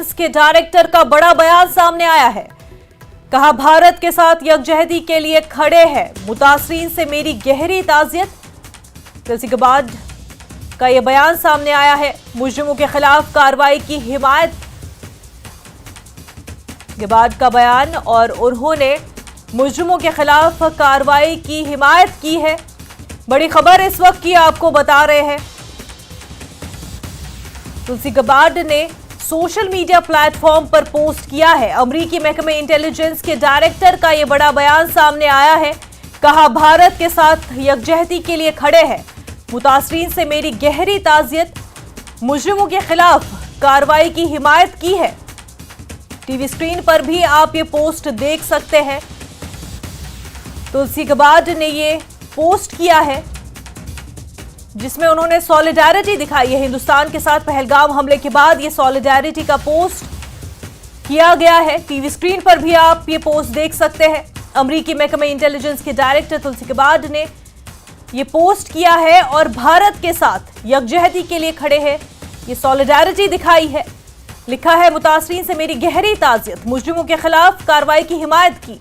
Intelligence के director का बड़ा बयान सामने आया है। कहा, भारत के साथ यकजहती के लिए खड़े हैं, मुतासरीन से मेरी गहरी ताज़ियत। तुलसी गबार्ड का यह बयान सामने आया है। मुजरिमों के खिलाफ कार्रवाई की हिमायत, गबार्ड का बयान, और उन्होंने मुजरिमों के खिलाफ कार्रवाई की हिमायत की है। बड़ी खबर इस वक्त की आपको बता रहे हैं। तुलसी गबार्ड ने सोशल मीडिया प्लेटफॉर्म पर पोस्ट किया है। अमेरिकी महकमे इंटेलिजेंस के डायरेक्टर का यह बड़ा बयान सामने आया है। कहा, भारत के साथ यकजहती के लिए खड़े हैं, मुतासरीन से मेरी गहरी ताज़ियत। मुजरिमों के खिलाफ कार्रवाई की हिमायत की है। टीवी स्क्रीन पर भी आप ये पोस्ट देख सकते हैं। तुलसी गबार्ड ने ये पोस्ट किया है जिसमें उन्होंने सॉलिडारिटी दिखाई है हिंदुस्तान के साथ। पहलगाम हमले के बाद ये सॉलिडारिटी का पोस्ट किया गया है। टीवी स्क्रीन पर भी आप ये पोस्ट देख सकते हैं। अमेरिकी महकमे इंटेलिजेंस के डायरेक्टर तुलसी गबार्ड ने ये पोस्ट किया है और भारत के साथ यकजहती के लिए खड़े हैं, ये सॉलिडारिटी दिखाई है। लिखा है, मुतासरीन से मेरी गहरी ताज़ियत, मुजरिमों के खिलाफ कार्रवाई की हिमायत की।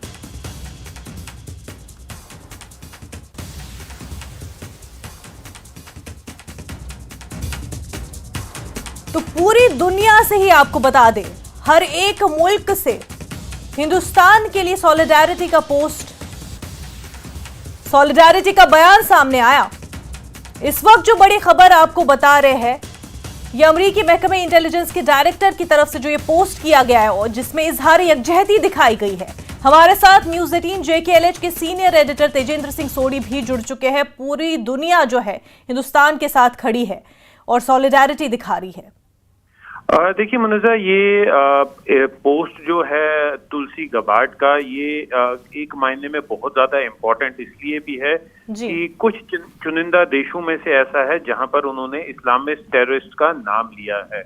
तो पूरी दुनिया से ही आपको बता दें, हर एक मुल्क से हिंदुस्तान के लिए सॉलिडारिटी का पोस्ट, सॉलिडारिटी का बयान सामने आया। इस वक्त जो बड़ी खबर आपको बता रहे हैं, ये अमेरिकी महकमे इंटेलिजेंस के डायरेक्टर की तरफ से जो ये पोस्ट किया गया है और जिसमें इजहार यकजहती दिखाई गई है। हमारे साथ न्यूज 18 JKLH के सीनियर एडिटर तेजेंद्र सिंह सोढ़ी भी जुड़ चुके हैं। पूरी दुनिया जो है हिंदुस्तान के साथ खड़ी है और सॉलिडारिटी दिखा रही है। देखिए मुनज़्ज़ा, ये पोस्ट जो है तुलसी गबार्ड का, ये एक मायने में बहुत ज्यादा इम्पोर्टेंट इसलिए भी है कि कुछ चुनिंदा देशों में से ऐसा है जहां पर उन्होंने इस्लामिस्ट टेररिस्ट का नाम लिया है।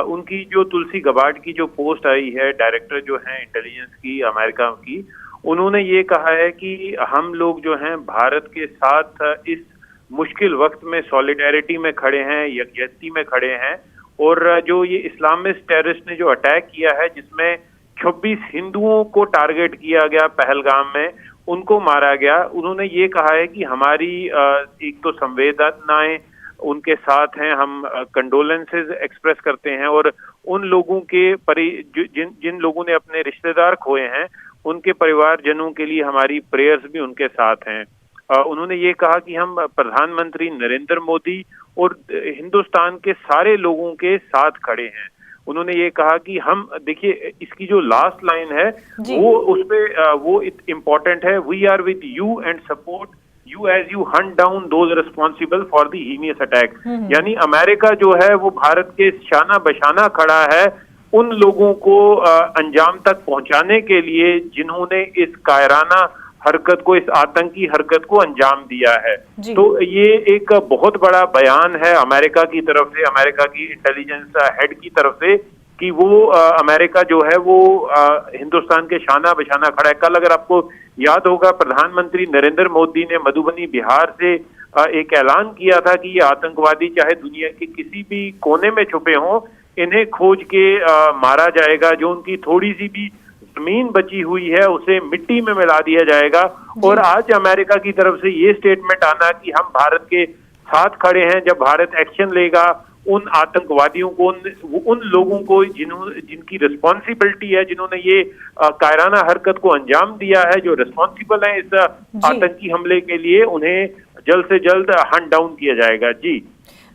उनकी जो तुलसी गबार्ड की जो पोस्ट आई है, डायरेक्टर जो है इंटेलिजेंस की अमेरिका की, उन्होंने ये कहा है कि हम लोग जो हैं भारत के साथ इस मुश्किल वक्त में सॉलिडारिटी में खड़े हैं, यकजहती में खड़े हैं। और जो ये इस्लामिस्ट टेररिस्ट ने जो अटैक किया है, जिसमें 26 हिंदुओं को टारगेट किया गया पहलगाम में, उनको मारा गया, उन्होंने ये कहा है कि हमारी एक तो संवेदनाएं उनके साथ हैं, हम कंडोलेंसेस एक्सप्रेस करते हैं और उन लोगों के जिन लोगों ने अपने रिश्तेदार खोए हैं, उनके परिवारजनों के लिए हमारी प्रेयर्स भी उनके साथ हैं। उन्होंने ये कहा कि हम प्रधानमंत्री नरेंद्र मोदी और हिंदुस्तान के सारे लोगों के साथ खड़े हैं। उन्होंने ये कहा कि हम, देखिए इसकी जो लास्ट लाइन है वो उसपे वो इम्पोर्टेंट है, we are with you and support you as you hunt down those responsible for the heinous attack. यानी अमेरिका जो है वो भारत के शाना बशाना खड़ा है उन लोगों को अंजाम तक पहुंचाने के लिए जिन्होंने इस कायराना हरकत को, इस आतंकी हरकत को अंजाम दिया है। तो ये एक बहुत बड़ा बयान है अमेरिका की तरफ से, अमेरिका की इंटेलिजेंस हेड की तरफ से, कि वो अमेरिका जो है वो हिंदुस्तान के शाना बशाना खड़ा है। कल अगर आपको याद होगा, प्रधानमंत्री नरेंद्र मोदी ने मधुबनी बिहार से एक ऐलान किया था कि ये आतंकवादी चाहे दुनिया के किसी भी कोने में छुपे हों, इन्हें खोज के मारा जाएगा। जो उनकी थोड़ी सी भी जमीन बची हुई है उसे मिट्टी में मिला दिया जाएगा। और आज अमेरिका की तरफ से ये स्टेटमेंट आना कि हम भारत के साथ खड़े हैं, जब भारत एक्शन लेगा उन आतंकवादियों को, उन लोगों को जिनकी रिस्पॉन्सिबिलिटी है, जिन्होंने ये कायराना हरकत को अंजाम दिया है, जो रिस्पॉन्सिबल है इस आतंकी हमले के लिए, उन्हें जल्द से जल्द हंट डाउन किया जाएगा। जी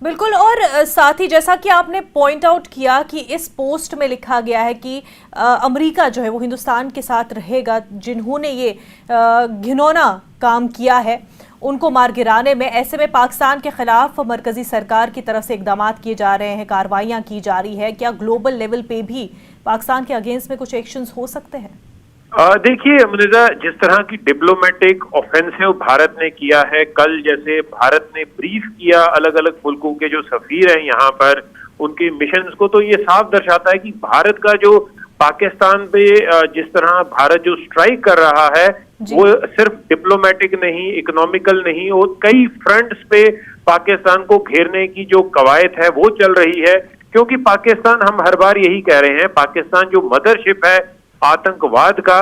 बिल्कुल। और साथ ही जैसा कि आपने पॉइंट आउट किया कि इस पोस्ट में लिखा गया है कि अमेरिका जो है वो हिंदुस्तान के साथ रहेगा, जिन्होंने ये घिनौना काम किया है उनको मार गिराने में। ऐसे में पाकिस्तान के खिलाफ मरकजी सरकार की तरफ से इकदाम किए जा रहे हैं, कार्रवाइयाँ की जा रही है। क्या ग्लोबल लेवल पे भी पाकिस्तान के अगेंस्ट में कुछ एक्शंस हो सकते हैं? देखिए मुनज़्ज़ा, जिस तरह की डिप्लोमेटिक ऑफेंसिव भारत ने किया है, कल जैसे भारत ने ब्रीफ किया अलग अलग मुल्कों के जो सफीर हैं यहाँ पर, उनके मिशंस को, तो ये साफ दर्शाता है कि भारत का जो पाकिस्तान पे जिस तरह भारत जो स्ट्राइक कर रहा है वो सिर्फ डिप्लोमेटिक नहीं, इकोनॉमिकल नहीं, और कई फ्रंट्स पे पाकिस्तान को घेरने की जो कवायद है वो चल रही है। क्योंकि पाकिस्तान, हम हर बार यही कह रहे हैं, पाकिस्तान जो मदरशिप है आतंकवाद का,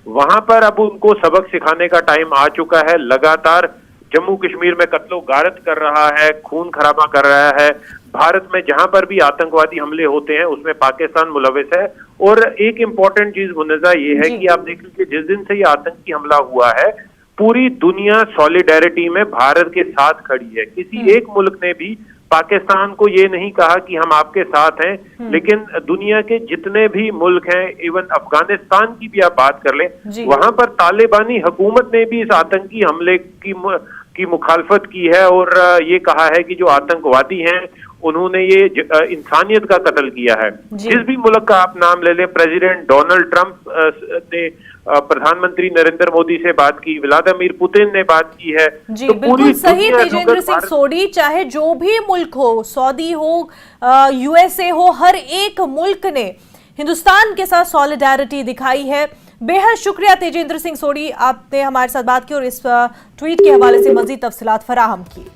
वहां पर अब उनको सबक सिखाने का टाइम आ चुका है। लगातार जम्मू कश्मीर में कत्लो गारत कर रहा है, खून खराबा कर रहा है। भारत में जहां पर भी आतंकवादी हमले होते हैं उसमें पाकिस्तान मुलविस है। और एक इम्पॉर्टेंट चीज मुन्नजा ये है कि आप देख लीजिए, जिस दिन से ये आतंकी हमला हुआ है पूरी दुनिया सॉलिडेरिटी में भारत के साथ खड़ी है। किसी एक मुल्क ने भी पाकिस्तान को ये नहीं कहा कि हम आपके साथ हैं, लेकिन दुनिया के जितने भी मुल्क हैं, इवन अफगानिस्तान की भी आप बात कर लें, वहां पर तालिबानी हुकूमत ने भी इस आतंकी हमले की मुखालफत की है और ये कहा है कि जो आतंकवादी हैं उन्होंने ये इंसानियत का कत्ल किया है। जिस भी मुल्क का आप नाम ले लें, प्रेसिडेंट डोनाल्ड ट्रंप ने प्रधानमंत्री नरेंद्र मोदी से बात की, व्लादिमीर पुतिन ने बात की है। जी, तो बिल्कुल सही तेजेंद्र सिंह सोढी, चाहे जो भी मुल्क हो, सऊदी हो, यूएसए हो, हर एक मुल्क ने हिंदुस्तान के साथ सॉलिडेरिटी दिखाई है। बेहद शुक्रिया तेजेंद्र सिंह सोढी, आपने हमारे साथ बात की और इस ट्वीट के हवाले से मजीद तफसीलात फराहम की।